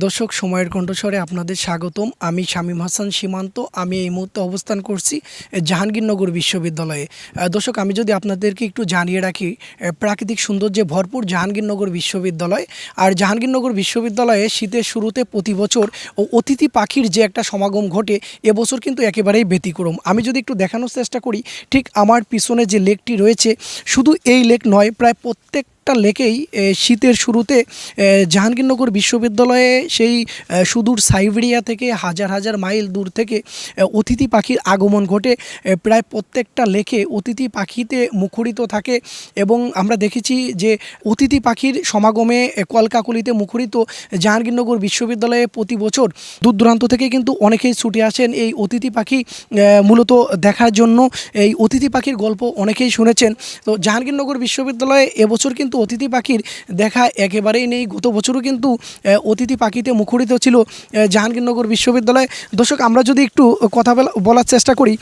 দর্শক সময়ের কণ্ঠস্বরে আপনাদের স্বাগতম। আমি শামীম হাসান সীমান্ত। আমি এই মুহূর্তে অবস্থান করছি জাহাঙ্গীরনগর বিশ্ববিদ্যালয়ে। দর্শক আমি যদি আপনাদেরকে একটু জানিয়ে রাখি, প্রাকৃতিক সৌন্দর্যে ভরপুর জাহাঙ্গীরনগর বিশ্ববিদ্যালয়। আর জাহাঙ্গীরনগর বিশ্ববিদ্যালয়ে শীতের শুরুতে প্রতি বছর অতিথি পাখির যে একটা সমাগম ঘটে, এবছর কিন্তু একেবারেই ব্যতিক্রম। আমি যদি একটু দেখানোর চেষ্টা করি, ঠিক আমার পিছনে যে লেকটি রয়েছে, শুধু এই লেক নয়, প্রায় প্রত্যেকটা লেকেই শীতের শুরুতে জাহাঙ্গীরনগর বিশ্ববিদ্যালয়ে সেই সুদূর সাইবেরিয়া থেকে হাজার হাজার মাইল দূর থেকে অতিথি পাখির আগমন ঘটে। প্রায় প্রত্যেকটা লেকে অতিথি পাখিতে মুখরিত থাকে এবং আমরা দেখেছি যে অতিথি পাখির সমাগমে কলকাকলিতে মুখরিত জাহাঙ্গীরনগর বিশ্ববিদ্যালয়ে প্রতি বছর দূর দূরান্ত থেকে কিন্তু অনেকেই ছুটে আসেন এই অতিথি পাখি মূলত দেখার জন্য। এই অতিথি পাখির গল্প অনেকেই শুনেছেন। তো জাহাঙ্গীরনগর বিশ্ববিদ্যালয়ে এবছর কিন্তু অতিথি পাখির দেখা একেবারেই নেই। গত বছরও কিন্তু অতিথি পাখিতে মুখরিত ছিল জাহাঙ্গীরনগর বিশ্ববিদ্যালয়। দর্শক আমরা যদি একটু কথা বলার চেষ্টা করি,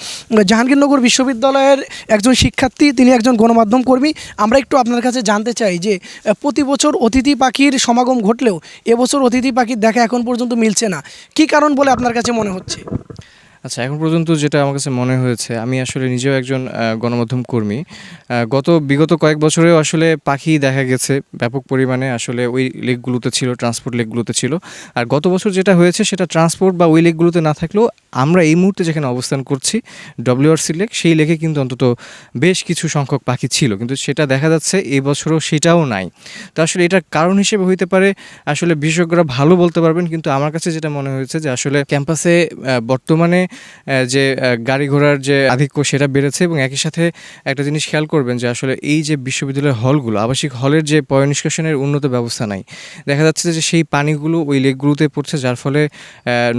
জাহাঙ্গীরনগর বিশ্ববিদ্যালয়ের একজন শিক্ষার্থী, তিনি একজন গণমাধ্যম কর্মী। আমরা একটু আপনার কাছে জানতে চাই যে প্রতি বছর অতিথি পাখির সমাগম ঘটলেও এবছর অতিথি পাখির দেখা এখন পর্যন্ত মিলছে না, কী কারণ বলে আপনার কাছে মনে হচ্ছে? আচ্ছা, এখন পর্যন্ত যেটা আমার কাছে মনে হয়েছে, আমি আসলে নিজেও একজন গণমাধ্যম কর্মী। বিগত কয়েক বছরেও আসলে পাখি দেখা গেছে ব্যাপক পরিমাণে, আসলে ওই লেকগুলোতে ছিল, ট্রান্সপোর্ট লেকগুলোতে ছিল। আর গত বছর যেটা হয়েছে সেটা ট্রান্সপোর্ট বা ওই লেকগুলোতে না থাকলেও আমরা এই মুহূর্তে যেখানে অবস্থান করছি WRC লেক, সেই লেকে কিন্তু অন্তত বেশ কিছু সংখ্যক পাখি ছিল, কিন্তু সেটা দেখা যাচ্ছে এই বছরও সেটাও নাই। তো আসলে এটার কারণ হিসেবে হইতে পারে, আসলে বিশেষজ্ঞরা ভালো বলতে পারবেন, কিন্তু আমার কাছে যেটা মনে হয়েছে যে আসলে ক্যাম্পাসে বর্তমানে যে গাড়ি ঘোড়ার যে আধিক্য সেটা বেড়েছে, এবং একই সাথে একটা জিনিস খেয়াল করবেন যে আসলে এই যে বিশ্ববিদ্যালয়ের হলগুলো, আবাসিক হলের যে পয় নিষ্কাশনের উন্নত ব্যবস্থা নাই। দেখা যাচ্ছে যে সেই পানিগুলো ওই লেকগুলোতে পড়ছে, যার ফলে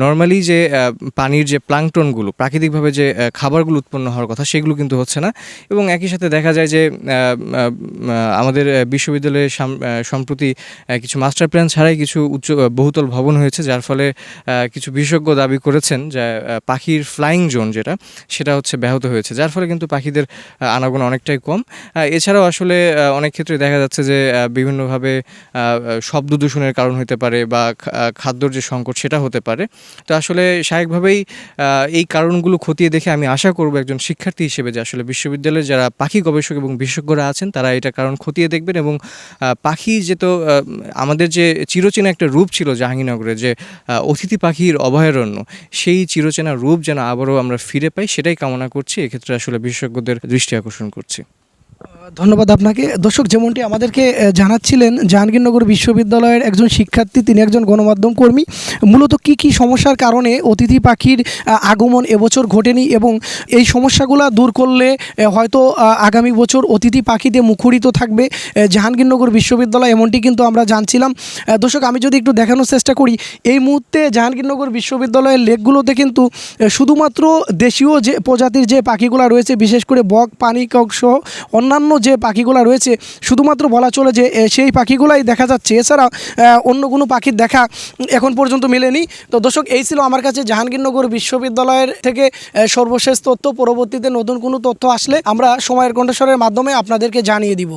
নর্মালি যে পানির যে প্লাঙ্কটনগুলো, প্রাকৃতিকভাবে যে খাবারগুলো উৎপন্ন হওয়ার কথা, সেগুলো কিন্তু হচ্ছে না। এবং একই সাথে দেখা যায় যে আমাদের বিশ্ববিদ্যালয়ে সম্প্রতি কিছু মাস্টার প্ল্যান ছাড়াই কিছু বহুতল ভবন হয়েছে, যার ফলে কিছু বিশেষজ্ঞ দাবি করেছেন যে পাখির ফ্লাইং জোন সেটা হচ্ছে ব্যাহত হয়েছে, যার ফলে কিন্তু পাখিদের আনাগোনা অনেকটাই কম। এছাড়াও আসলে অনেক ক্ষেত্রে দেখা যাচ্ছে যে বিভিন্নভাবে শব্দ দূষণের কারণ হতে পারে, বা খাদ্যর যে সংকট সেটা হতে পারে। তো আসলে স্বাভাবিকভাবেই এই কারণগুলো খতিয়ে দেখে আমি আশা করব একজন শিক্ষার্থী হিসেবে যে আসলে বিশ্ববিদ্যালয়ের যারা পাখি গবেষক এবং বিশেষজ্ঞরা আছেন, তারা এটা কারণ খতিয়ে দেখবেন, এবং পাখি তো আমাদের যে চিরচেনা একটা রূপ ছিল জাহাঙ্গীরনগরে, যে অতিথি পাখির অভয়ারণ্য, সেই চিরচেনা রূপ যেন আবারও আমরা ফিরে পাই, সেটাই কামনা করছি। এক্ষেত্রে আসলে বিশেষজ্ঞদের দৃষ্টি আকর্ষণ করছি। ধন্যবাদ আপনাকে। দর্শক যেমনটি আমাদেরকে জানাচ্ছিলেন জাহাঙ্গীরনগর বিশ্ববিদ্যালয়ের একজন শিক্ষার্থী, তিনি একজন গণমাধ্যম কর্মী। মূলত কি সমস্যার কারণে অতিথি পাখির আগমন এবছর ঘটেনি, এবং এই সমস্যাগুলো দূর করলে হয়তো আগামী বছর অতিথি পাখিতে মুখরিত থাকবে জাহাঙ্গীরনগর বিশ্ববিদ্যালয়, এমনটি কিন্তু আমরা জানছিলাম। দর্শক আমি যদি একটু দেখানোর চেষ্টা করি, এই মুহূর্তে জাহাঙ্গীরনগর বিশ্ববিদ্যালয়ের লেকগুলোতে কিন্তু শুধুমাত্র দেশীয় যে প্রজাতির যে পাখিগুলো রয়েছে, বিশেষ করে বক, পানিকক সহ অন্যান্য যে পাখিগুলো রয়েছে, শুধুমাত্র বলা চলে যে সেই পাখিগুলাই দেখা যাচ্ছে। এছাড়া অন্য কোনো পাখির দেখা এখন পর্যন্ত মেলেনি। তো দর্শক, এই ছিল আমার কাছে জাহাঙ্গীরনগর বিশ্ববিদ্যালয়ের থেকে সর্বশেষ তথ্য। পরবর্তীতে নতুন কোনো তথ্য আসলে আমরা সময়ের কণ্ঠস্বরের মাধ্যমে আপনাদেরকে জানিয়ে দিব।